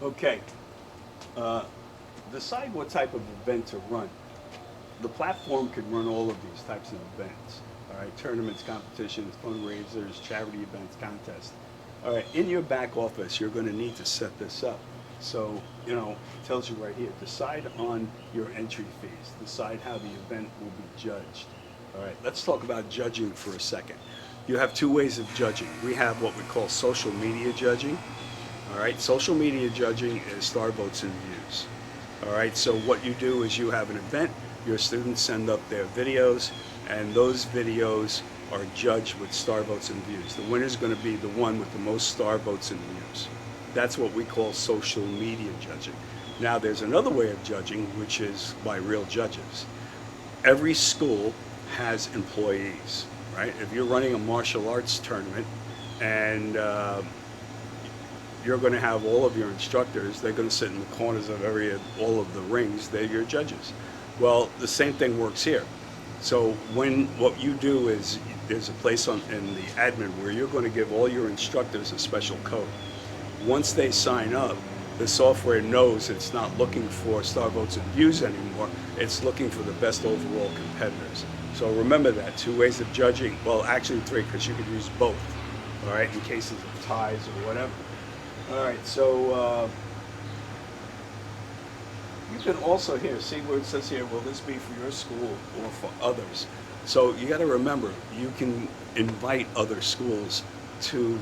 Okay, uh, decide what type of event to run. The platform can run all of these types of events. All right, tournaments, competitions, fundraisers, charity events, contests. All right, in your back office, you're going to need to set this up. So, it tells you right here, decide on your entry fees, decide how the event will be judged. All right, let's talk about judging for a second. You have two ways of judging. We have what we call social media judging. All right, social media judging is star votes and views. All right, so what you do is you have an event, your students send up their videos, and those videos are judged with star votes and views. The winner is going to be the one with the most star votes and views. That's what we call social media judging. Now, there's another way of judging, which is by real judges. Every school has employees, right? If you're running a martial arts tournament and you're going to have all of your instructors, they're going to sit in the corners of all of the rings, they're your judges. Well, the same thing works here. So what you do is there's a place in the admin where you're going to give all your instructors a special code. Once they sign up, the software knows it's not looking for star votes and views anymore, it's looking for the best overall competitors. So remember that, two ways of judging, well actually three, because you could use both, all right, in cases of ties or whatever. All right, so you can also here, see where it says here, will this be for your school or for others? So you got to remember, you can invite other schools to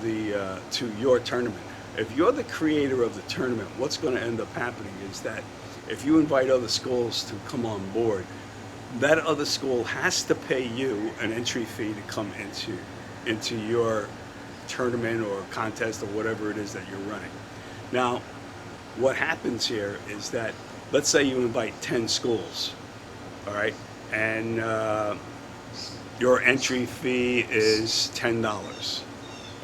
your tournament. If you're the creator of the tournament, what's going to end up happening is that if you invite other schools to come on board, that other school has to pay you an entry fee to come into your tournament or contest or whatever it is that you're running. Now, what happens here is that, let's say you invite 10 schools, all right, and your entry fee is $10,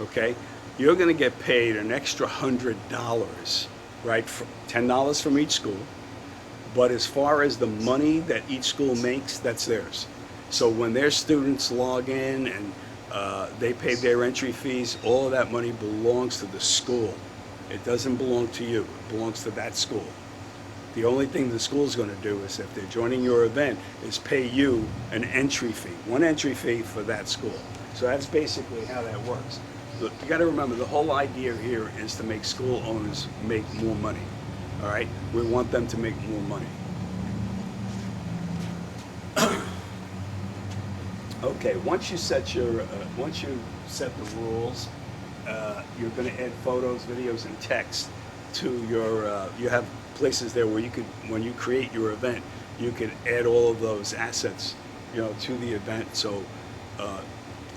okay? You're going to get paid an extra $100, right, $10 from each school, but as far as the money that each school makes, that's theirs. So when their students log in and they pay their entry fees, all of that money belongs to the school. It doesn't belong to you, it belongs to that school. The only thing the school's going to do is, if they're joining your event, is pay you an entry fee, one entry fee for that school. So that's basically how that works. Look, you got to remember, the whole idea here is to make school owners make more money. All right, we want them to make more money. Okay, once you set the rules, you're going to add photos, videos, and text to your. You have places there where you could, when you create your event, you can add all of those assets, to the event. So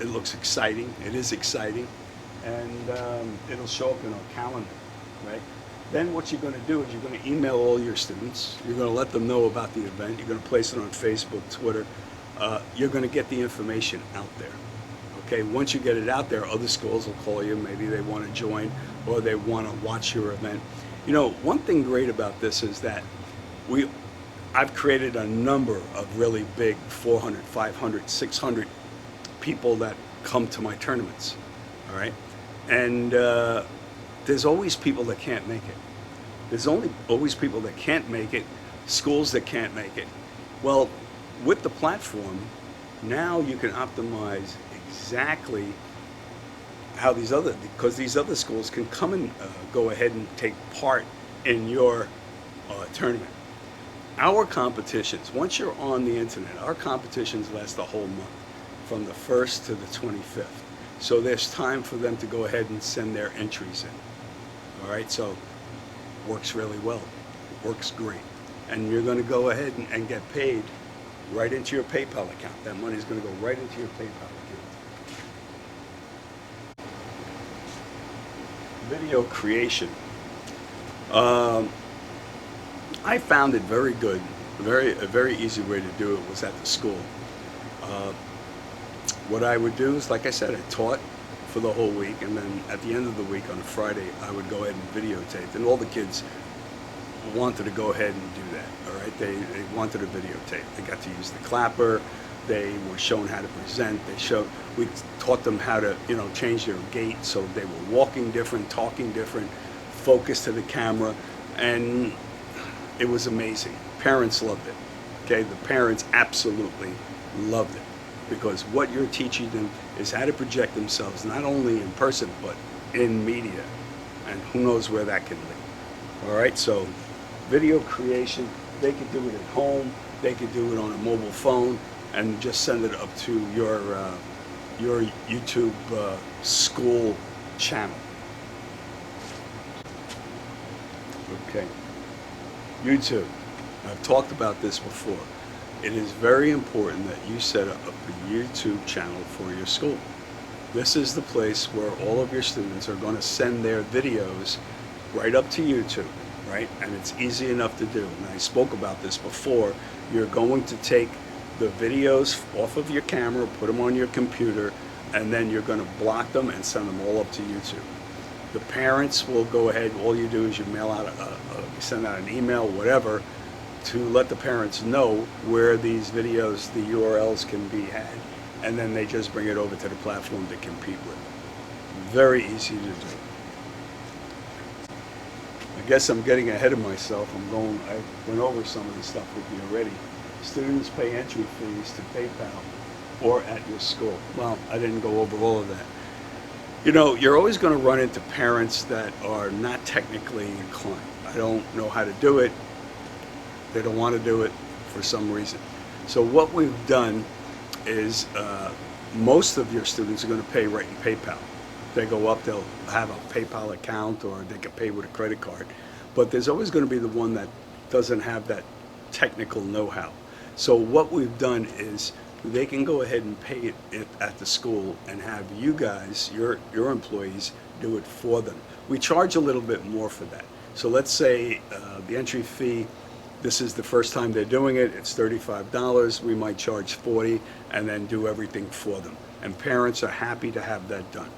it looks exciting. It is exciting, and it'll show up in our calendar, right? Then what you're going to do is you're going to email all your students. You're going to let them know about the event. You're going to place it on Facebook, Twitter. You're going to get the information out there. Okay, once you get it out there, other schools will call you. Maybe they want to join or they want to watch your event. One thing great about this is that I've created a number of really big 400, 500, 600 people that come to my tournaments. All right, and there's always people that can't make it. There's always people that can't make it, schools that can't make it. Well, with the platform, now you can optimize exactly how because these other schools can come and go ahead and take part in your tournament. Our competitions, once you're on the internet, our competitions last the whole month, from the 1st to the 25th. So there's time for them to go ahead and send their entries in. All right, so works really well, works great. And you're going to go ahead and get paid right into your PayPal account. That money is going to go right into your PayPal account. Video creation. I found it very good. A very easy way to do it was at the school. What I would do is, like I said, I taught for the whole week, and then at the end of the week on a Friday, I would go ahead and videotape. And all the kids wanted to go ahead and do that. All right, they wanted a videotape. They got to use the clapper. They were shown how to present. We taught them how to, change their gait, so they were walking different, talking different, focus to the camera, and it was amazing. Parents loved it. Okay, the parents absolutely loved it, because what you're teaching them is how to project themselves not only in person but in media, and who knows where that can lead. All right, so video creation, they could do it at home, they could do it on a mobile phone, and just send it up to your YouTube school channel. Okay, YouTube. I've talked about this before. It is very important that you set up a YouTube channel for your school. This is the place where all of your students are going to send their videos right up to YouTube, right? And it's easy enough to do. And I spoke about this before. You're going to take the videos off of your camera, put them on your computer, and then you're going to block them and send them all up to YouTube. The parents will go ahead, all you do is you mail out you send out an email, whatever, to let the parents know where these videos, the URLs can be had, and then they just bring it over to the platform to compete with. Very easy to do. I guess I'm getting ahead of myself. I went over some of the stuff with you already. Students pay entry fees to PayPal or at your school. Well, I didn't go over all of that. You know, you're always going to run into parents that are not technically inclined. I don't know how to do it. They don't want to do it for some reason. So what we've done is most of your students are going to pay right in PayPal. They go up, they'll have a PayPal account, or they can pay with a credit card. But there's always going to be the one that doesn't have that technical know-how. So what we've done is they can go ahead and pay it at the school and have you guys, your employees, do it for them. We charge a little bit more for that. So let's say the entry fee, this is the first time they're doing it, it's $35. We might charge $40 and then do everything for them. And parents are happy to have that done.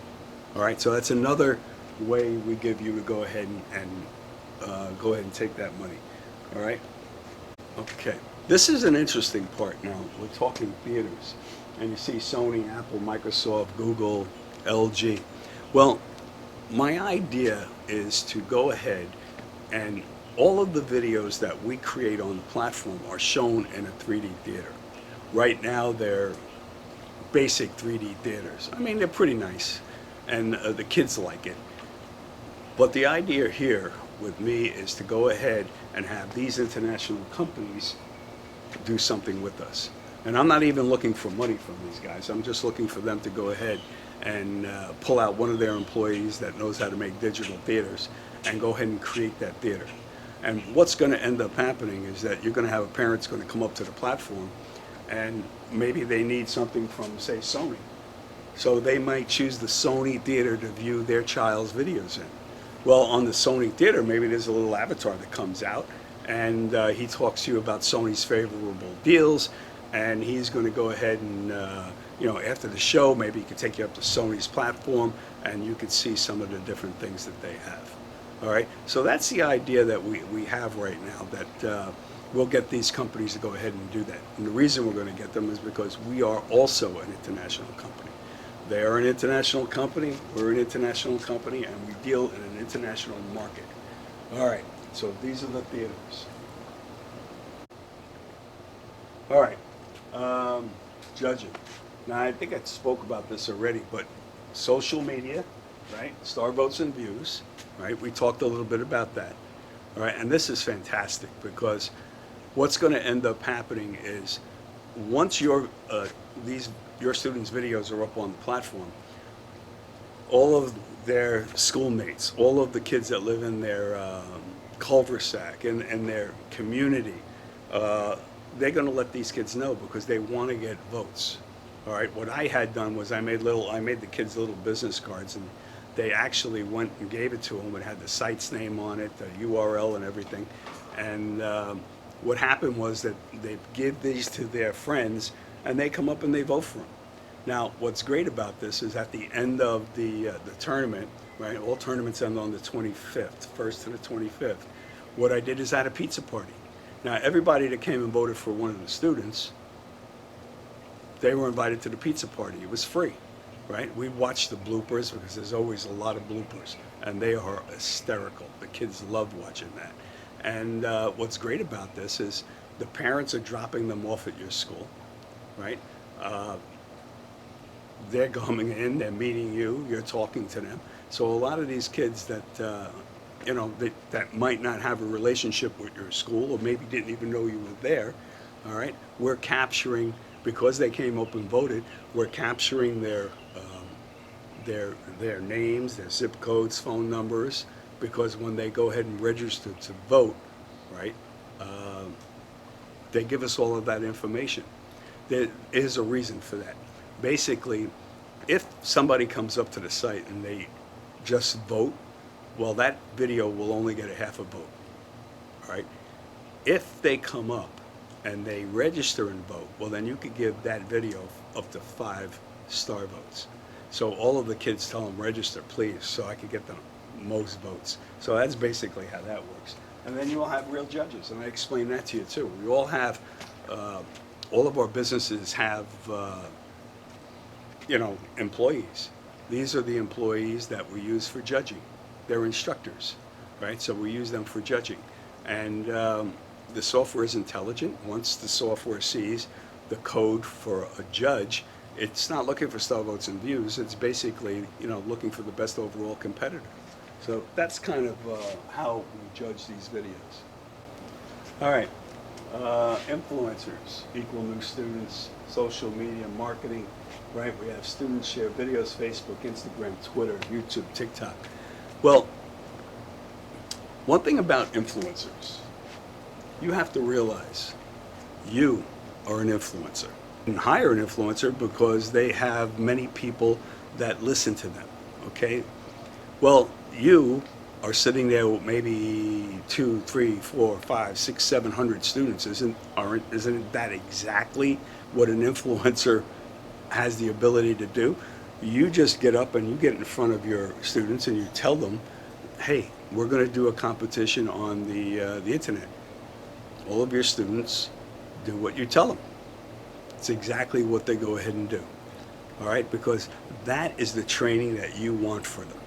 All right, so that's another way we give you to go ahead and take that money. All right. Okay. This is an interesting part now. We're talking theaters, and you see Sony, Apple, Microsoft, Google, LG. Well, my idea is to go ahead and all of the videos that we create on the platform are shown in a 3D theater. Right now, they're basic 3D theaters. I mean, they're pretty nice, and the kids like it. But the idea here with me is to go ahead and have these international companies do something with us. And I'm not even looking for money from these guys. I'm just looking for them to go ahead and pull out one of their employees that knows how to make digital theaters and go ahead and create that theater. And what's going to end up happening is that you're going to have a parent's going to come up to the platform, and maybe they need something from, say, Sony. So they might choose the Sony theater to view their child's videos in. Well, on the Sony theater, maybe there's a little avatar that comes out, and he talks to you about Sony's favorable deals, and he's going to go ahead and, after the show, maybe he could take you up to Sony's platform, and you could see some of the different things that they have. All right, so that's the idea that we have right now, that we'll get these companies to go ahead and do that. And the reason we're going to get them is because we are also an international company. They are an international company, we're an international company, and we deal in an international market. All right, so these are the theaters. All right, judging. Now, I think I spoke about this already, but social media, right? Star votes and views, right? We talked a little bit about that. All right, and this is fantastic, because what's going to end up happening is once your students' videos are up on the platform, all of their schoolmates, all of the kids that live in their cul-de-sac, in their community, they're going to let these kids know, because they want to get votes. All right, what I had done was I made the kids little business cards, and they actually went and gave it to them. It had the site's name on it, the URL and everything. And what happened was that they give these to their friends, and they come up and they vote for them. Now, what's great about this is at the end of the tournament, right? All tournaments end on the 25th, 1st to the 25th. What I did is I had a pizza party. Now, everybody that came and voted for one of the students, they were invited to the pizza party. It was free, right? We watched the bloopers, because there's always a lot of bloopers. and they are hysterical. The kids love watching that. And what's great about this is the parents are dropping them off at your school, right? They're coming in, they're meeting you, you're talking to them. So a lot of these kids that, that might not have a relationship with your school or maybe didn't even know you were there, all right, we're capturing, because they came up and voted, we're capturing their names, their zip codes, phone numbers, because when they go ahead and register to vote, right, they give us all of that information. There is a reason for that. Basically, if somebody comes up to the site and they just vote, well, that video will only get a half a vote, all right? If they come up and they register and vote, well, then you could give that video up to 5-star votes. So all of the kids tell them, register, please, so I can get the most votes. So that's basically how that works. And then you will have real judges, and I explained that to you too. We all have, all of our businesses have, employees. These are the employees that we use for judging. They're instructors, right? So we use them for judging. And the software is intelligent. Once the software sees the code for a judge, it's not looking for star votes and views. It's basically, looking for the best overall competitor. So that's kind of how we judge these videos. All right, influencers equal new students, social media marketing, right? We have students share videos, Facebook, Instagram, Twitter, YouTube, TikTok. Well, one thing about influencers, you have to realize you are an influencer. And hire an influencer because they have many people that listen to them, okay? Well, you are sitting there with maybe 2, 3, 4, 5, 6, 700 students. Isn't that exactly what an influencer has the ability to do? You just get up and you get in front of your students and you tell them, hey, we're going to do a competition on the internet. All of your students do what you tell them. It's exactly what they go ahead and do. All right, because that is the training that you want for them.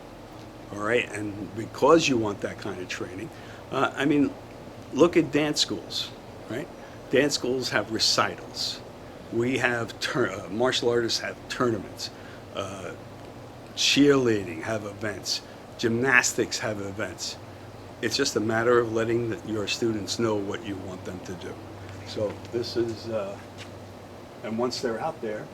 All right, and because you want that kind of training, look at dance schools, right? Dance schools have recitals. We have martial artists have tournaments. Cheerleading have events. Gymnastics have events. It's just a matter of letting your students know what you want them to do. So this is, and once they're out there,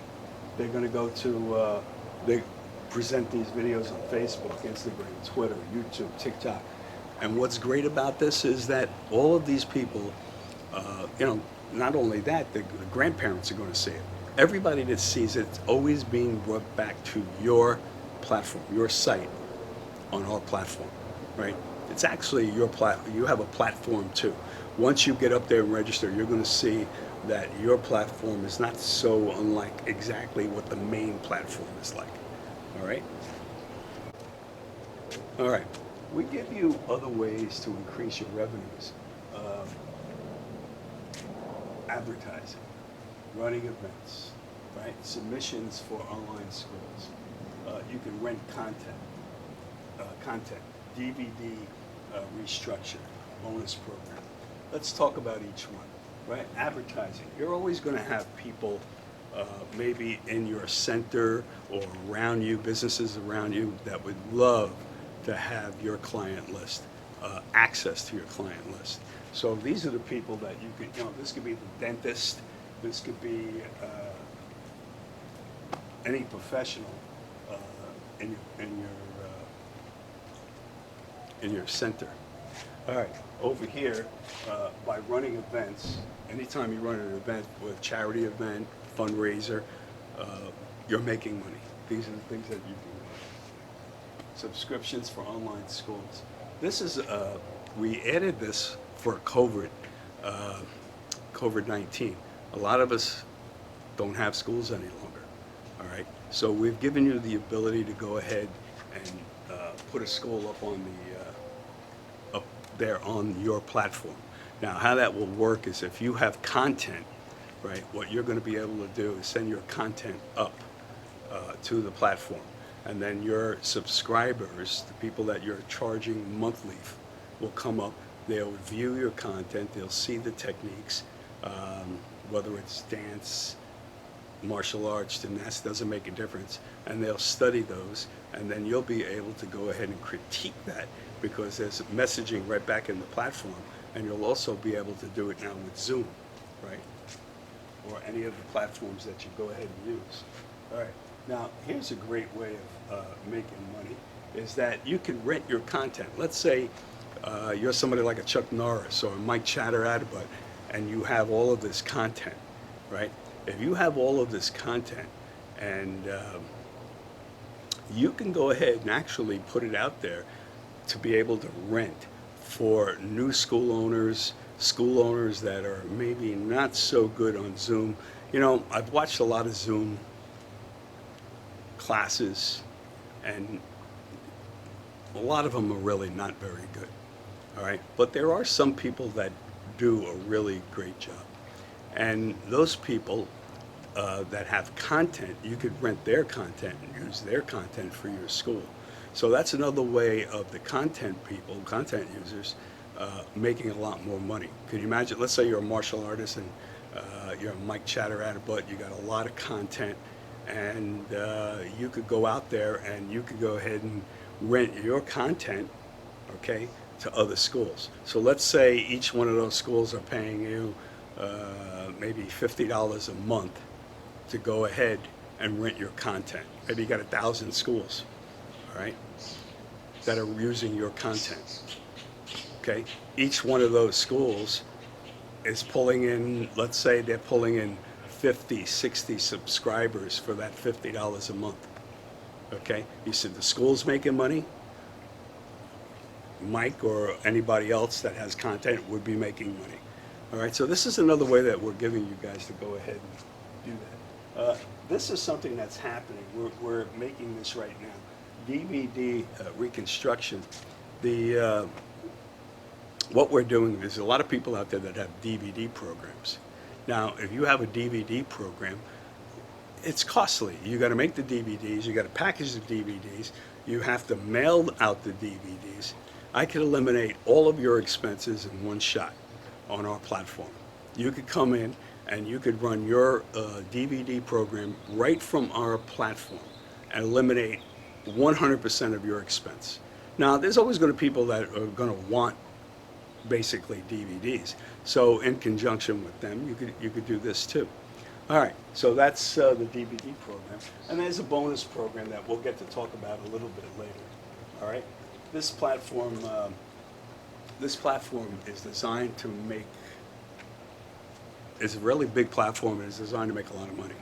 they're going to go to, they present these videos on Facebook, Instagram, Twitter, YouTube, TikTok. And what's great about this is that all of these people, not only that, the grandparents are going to see it. Everybody that sees it, it's always being brought back to your platform, your site on our platform, right? It's actually your platform. You have a platform too. Once you get up there and register, you're going to see that your platform is not so unlike exactly what the main platform is like. All right? All right. We give you other ways to increase your revenues. Advertising, running events, right? Submissions for online schools. You can rent content, DVD restructure, bonus program. Let's talk about each one, right? Advertising. You're always going to have people maybe in your center or around you, businesses around you that would love to have your client list, access to your client list. So these are the people that you could, this could be the dentist, this could be any professional in your center. All right, over here, by running events, anytime you run an event, with charity event, fundraiser, you're making money. These are the things that you do. Subscriptions for online schools. This is, we added this for COVID-19. A lot of us don't have schools any longer, all right? So we've given you the ability to go ahead and put a school up on up there on your platform. Now, how that will work is if you have content, right, what you're going to be able to do is send your content up to the platform. and then your subscribers, the people that you're charging monthly, will come up. They'll view your content. They'll see the techniques, whether it's dance, martial arts, gymnastics, doesn't make a difference, and they'll study those, and then you'll be able to go ahead and critique that, because there's messaging right back in the platform, and you'll also be able to do it now with Zoom, right? Or any of the platforms that you go ahead and use. All right, now here's a great way of making money, is that you can rent your content. Let's say you're somebody like a Chuck Norris or a Mike Chatteratterbutt, and you have all of this content, right? If you have all of this content, and you can go ahead and actually put it out there to be able to rent for new school owners that are maybe not so good on Zoom. You know, I've watched a lot of Zoom classes, and a lot of them are really not very good, all right? But there are some people that do a really great job. And those people that have content, you could rent their content and use their content for your school. So that's another way of the content people, content users, making a lot more money. Could you imagine, let's say you're a martial artist and you're a Mike Chatteratterbutt, you got a lot of content, and you could go out there and you could go ahead and rent your content, okay, to other schools. So let's say each one of those schools are paying you maybe $50 a month to go ahead and rent your content. Maybe you got 1,000 schools, all right, that are using your content. Okay, each one of those schools is pulling in, let's say they're pulling in 50, 60 subscribers for that $50 a month. Okay, you said the school's making money, Mike or anybody else that has content would be making money. All right, so this is another way that we're giving you guys to go ahead and do that. This is something that's happening. We're making this right now. DVD reconstruction. What we're doing is a lot of people out there that have DVD programs. Now, if you have a DVD program, it's costly. You got to make the DVDs, you got to package the DVDs, you have to mail out the DVDs. I could eliminate all of your expenses in one shot on our platform. You could come in and you could run your DVD program right from our platform and eliminate 100% of your expense. Now, there's always going to be people that are going to want basically DVDs. So in conjunction with them, you could do this too. All right, so that's the DVD program. And there's a bonus program that we'll get to talk about a little bit later. All right, this platform is designed to make, it's a really big platform, and it's designed to make a lot of money.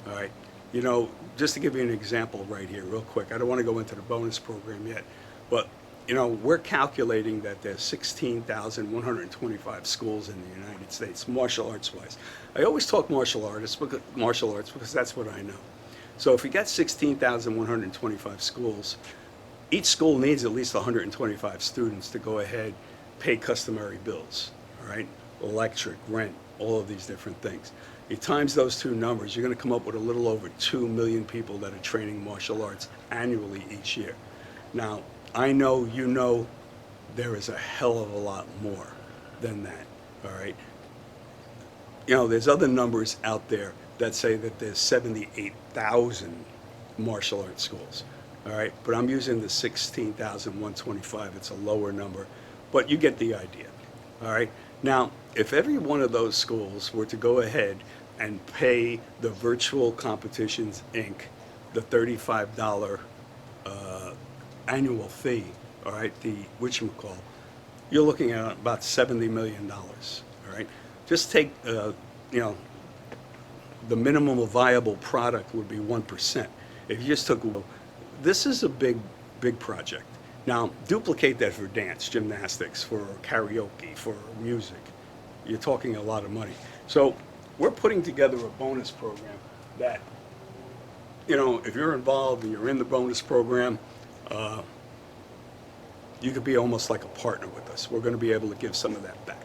All right, you know, just to give you an example right here real quick, I don't want to go into the bonus program yet, but you know, we're calculating that there's 16,125 schools in the United States, martial arts wise. I always talk martial arts because that's what I know. So if you got 16,125 schools, each school needs at least 125 students to go ahead, pay customary bills, all right? Electric, rent, all of these different things. You times those two numbers, you're going to come up with a little over 2 million people that are training martial arts annually each year. Now, I know you know there is a hell of a lot more than that, all right? You know, there's other numbers out there that say that there's 78,000 martial arts schools, all right? But I'm using the 16,125. It's a lower number, but you get the idea, all right? Now, if every one of those schools were to go ahead and pay the Virtual Competitions, Inc., the $35 annual fee, all right, the whatchamacall, you're looking at about $70 million, all right? Just take, you know, the minimum viable product would be 1%. If you just took, this is a big project. Now, duplicate that for dance, gymnastics, for karaoke, for music. You're talking a lot of money. So we're putting together a bonus program that, you know, if you're involved and you're in the bonus program, you could be almost like a partner with us. We're going to be able to give some of that back.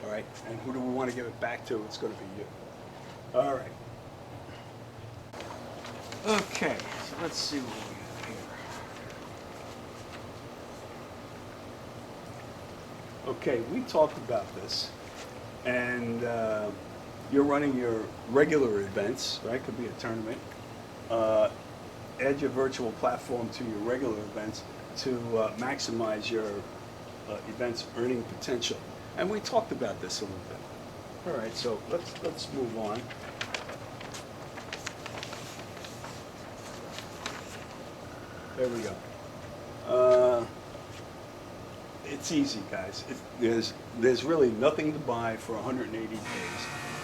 All right? And who do we want to give it back to? It's going to be you. All right. Okay, so let's see what we got. Okay, we talked about this, and you're running your regular events, right? Could be a tournament. Add your virtual platform to your regular events to maximize your event's earning potential. And we talked about this a little bit. All right, so let's move on. There we go. It's easy, guys. There's really nothing to buy for 180 days.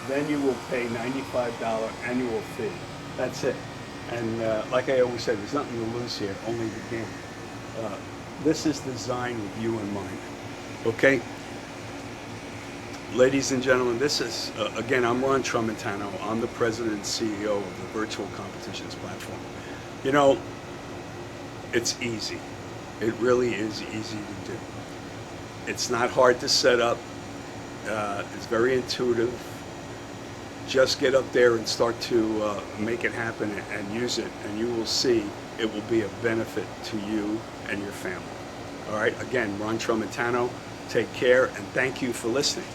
Then you will pay $95 annual fee. That's it. And like I always say, there's nothing to lose here, only the gain. This is designed with you in mind. Okay? Ladies and gentlemen, this is, again, I'm Ron Tramontano. I'm the president and CEO of the Virtual Competitions Platform. You know, it's easy. It really is easy to do. It's not hard to set up. It's very intuitive. Just get up there and start to make it happen and use it, and you will see it will be a benefit to you and your family. All right, again, Ron Tramontano, take care, and thank you for listening.